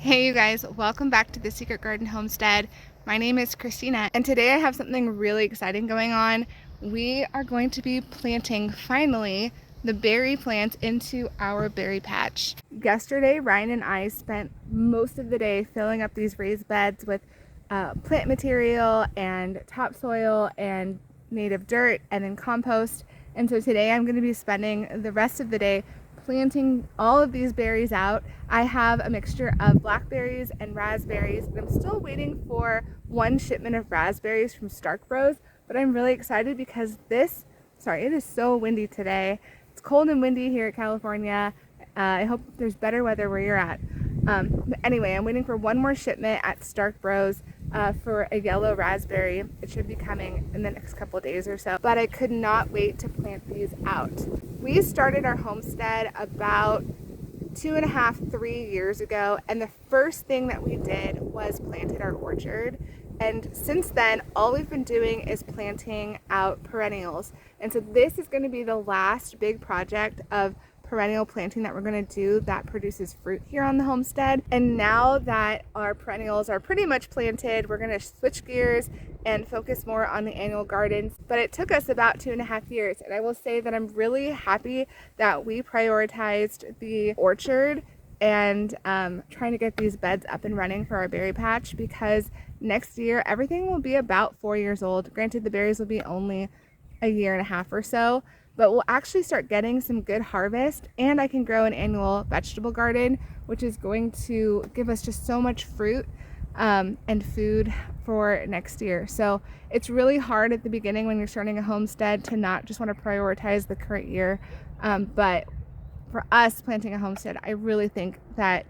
Hey you guys, welcome back to the Secret Garden Homestead. My name is Christina and today I have something really exciting going on. We are going to be planting, finally, the berry plants into our berry patch. Yesterday, Ryan and I spent most of the day filling up these raised beds with plant material and topsoil and native dirt and then compost. And so today I'm going to be spending the rest of the day planting all of these berries out. I have a mixture of blackberries and raspberries, and I'm still waiting for one shipment of raspberries from Stark Bros, but I'm really excited because it is so windy today. It's cold and windy here in California. I hope there's better weather where you're at. But anyway, I'm waiting for one more shipment at Stark Bros for a yellow raspberry. It should be coming in the next couple days or so, but I could not wait to plant these out. We started our homestead about 2.5, 3 years ago, and the first thing that we did was planted our orchard. And since then, all we've been doing is planting out perennials. And so this is going to be the last big project of perennial planting that we're going to do that produces fruit here on the homestead. And now that our perennials are pretty much planted, we're going to switch gears and focus more on the annual gardens. But it took us about 2.5 years, and I will say that I'm really happy that we prioritized the orchard and trying to get these beds up and running for our berry patch, because next year everything will be about 4 years old. Granted, the berries will be only a year and a half or so, but we'll actually start getting some good harvest, and I can grow an annual vegetable garden, which is going to give us just so much fruit and food for next year. So it's really hard at the beginning when you're starting a homestead to not just want to prioritize the current year, but for us planting a homestead, I really think that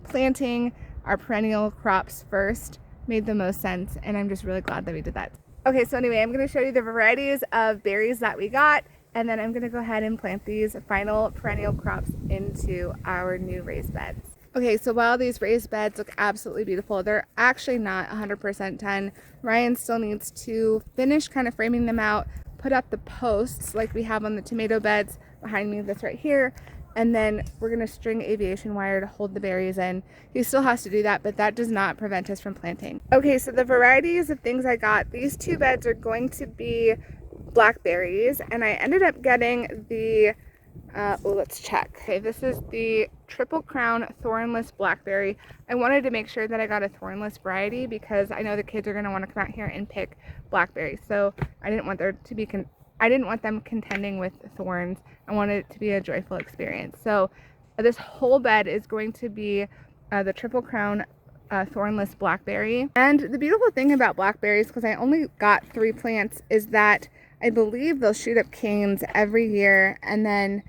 planting our perennial crops first made the most sense, and I'm just really glad that we did that. Okay, so anyway, I'm going to show you the varieties of berries that we got, and then I'm going to go ahead and plant these final perennial crops into our new raised beds. Okay, so while these raised beds look absolutely beautiful, they're actually not 100% done. Ryan still needs to finish kind of framing them out, put up the posts like we have on the tomato beds behind me, that's right here, and then we're going to string aviation wire to hold the berries in. He still has to do that, but that does not prevent us from planting. Okay, so the varieties of things I got, these two beds are going to be blackberries, and I ended up getting the let's check. Okay, this is the Triple Crown Thornless Blackberry. I wanted to make sure that I got a thornless variety because I know the kids are going to want to come out here and pick blackberries. So I didn't want them contending with thorns. I wanted it to be a joyful experience. So this whole bed is going to be the Triple Crown Thornless Blackberry. And the beautiful thing about blackberries, because I only got 3 plants, is that I believe they'll shoot up canes every year, and then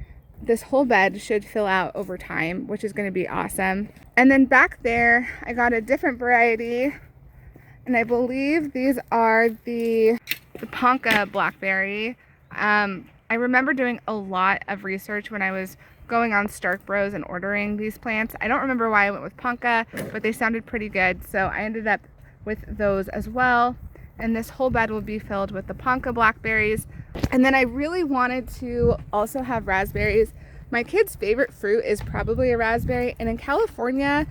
this whole bed should fill out over time, which is going to be awesome. And then back there, I got a different variety, and I believe these are the Ponca blackberry. I remember doing a lot of research when I was going on Stark Bros and ordering these plants. I don't remember why I went with Ponca, but they sounded pretty good, so I ended up with those as well. And this whole bed will be filled with the Ponca blackberries. And then I really wanted to also have raspberries. My kids' favorite fruit is probably a raspberry, and in California,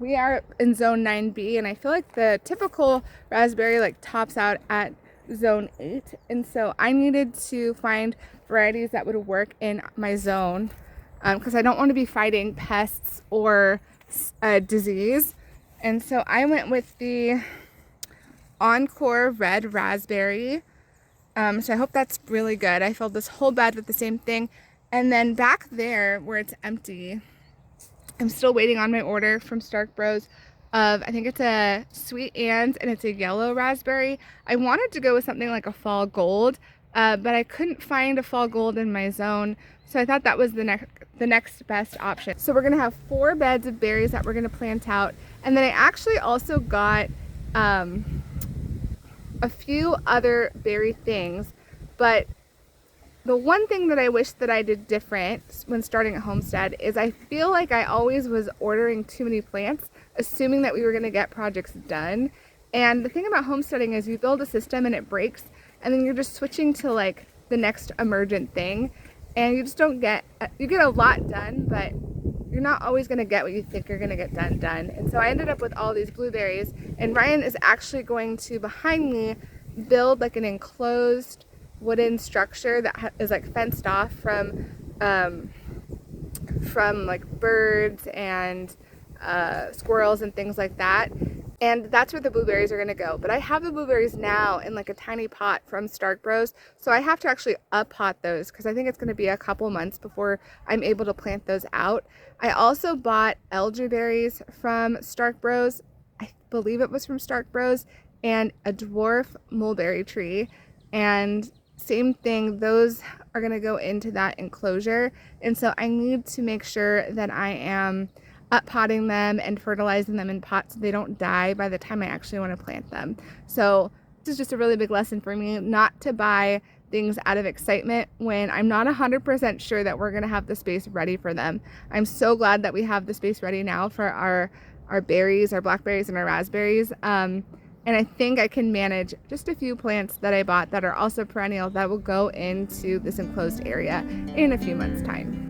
we are in zone 9B, and I feel like the typical raspberry tops out at zone 8, and so I needed to find varieties that would work in my zone because I don't want to be fighting pests or disease. And so I went with the Encore Red Raspberry. So I hope that's really good. I filled this whole bed with the same thing. And then back there where it's empty, I'm still waiting on my order from Stark Bros of, I think it's a Sweet Anne's, and it's a yellow raspberry. I wanted to go with something like a fall gold, but I couldn't find a fall gold in my zone. So I thought that was the next best option. So we're gonna have 4 beds of berries that we're gonna plant out. And then I actually also got a few other berry things, but the one thing that I wish that I did different when starting a homestead is I feel like I always was ordering too many plants, assuming that we were going to get projects done. And the thing about homesteading is you build a system and it breaks, and then you're just switching to the next emergent thing, and you just don't get, you get a lot done, but you're not always going to get what you think you're going to get done. And so I ended up with all these blueberries, and Ryan is actually going to, behind me, build like an enclosed wooden structure that is like fenced off from like birds and squirrels and things like that. And that's where the blueberries are going to go. But I have the blueberries now in like a tiny pot from Stark Bros. So I have to actually up-pot those because I think it's going to be a couple months before I'm able to plant those out. I also bought elderberries from Stark Bros. I believe it was from Stark Bros. And a dwarf mulberry tree. And same thing, those are going to go into that enclosure. And so I need to make sure that I am up-potting them and fertilizing them in pots so they don't die by the time I actually want to plant them. So this is just a really big lesson for me, not to buy things out of excitement when I'm not 100% sure that we're going to have the space ready for them. I'm so glad that we have the space ready now for our berries, our blackberries and our raspberries. And I think I can manage just a few plants that I bought that are also perennial that will go into this enclosed area in a few months' time.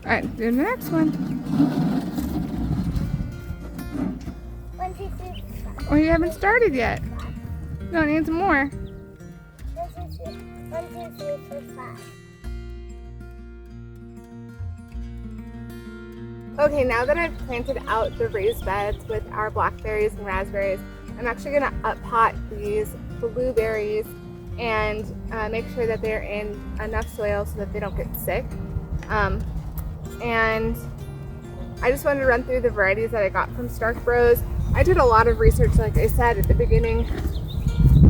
All right, do the next one. 1, 2, 3, 4. Oh, you haven't started yet. No, need some more. 1, 2, 3, 4, 5. Okay, now that I've planted out the raised beds with our blackberries and raspberries, I'm actually gonna up-pot these blueberries and make sure that they're in enough soil so that they don't get sick. And I just wanted to run through the varieties that I got from Stark Bros. I did a lot of research, like I said, at the beginning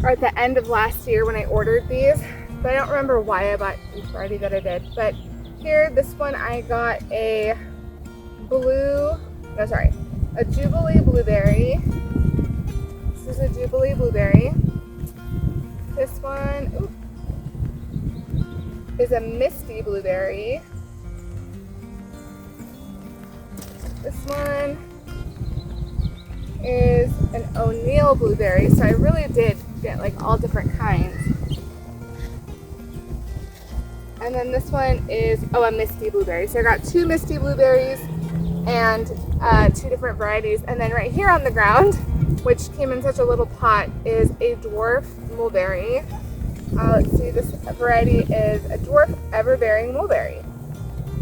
or at the end of last year when I ordered these, but I don't remember why I bought each variety that I did. But here, this one I got a Jubilee blueberry. This is a Jubilee blueberry. This one is a Misty blueberry. This one is an O'Neill blueberry. So I really did get like all different kinds. And then this one is, a Misty blueberry. So I got 2 Misty blueberries and 2 different varieties. And then right here on the ground, which came in such a little pot, is a dwarf mulberry. Let's see, this variety is a dwarf ever-bearing mulberry.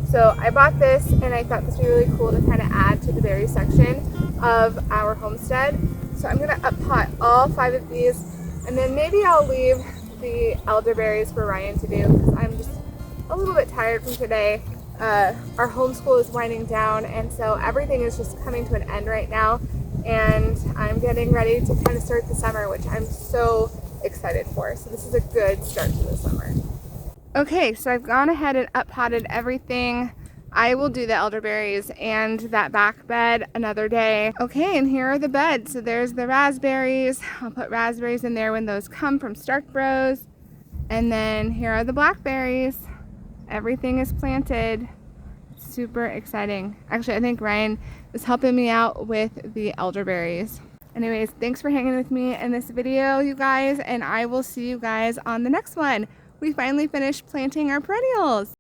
So I bought this and I thought this would be really cool to kind of add to the berry section of our homestead. So I'm gonna up-pot all 5 of these, and then maybe I'll leave the elderberries for Ryan to do because I'm just a little bit tired from today. Our homeschool is winding down, and so everything is just coming to an end right now, and I'm getting ready to kind of start the summer, which I'm so excited for. So this is a good start to the summer. Okay, so I've gone ahead and up potted everything. I will do the elderberries and that back bed another day. Okay, and here are the beds. So there's the raspberries. I'll put raspberries in there when those come from Stark Bros. And then here are the blackberries. Everything is planted. Super exciting. Actually, I think Ryan is helping me out with the elderberries. Anyways, thanks for hanging with me in this video, you guys, and I will see you guys on the next one. We finally finished planting our perennials.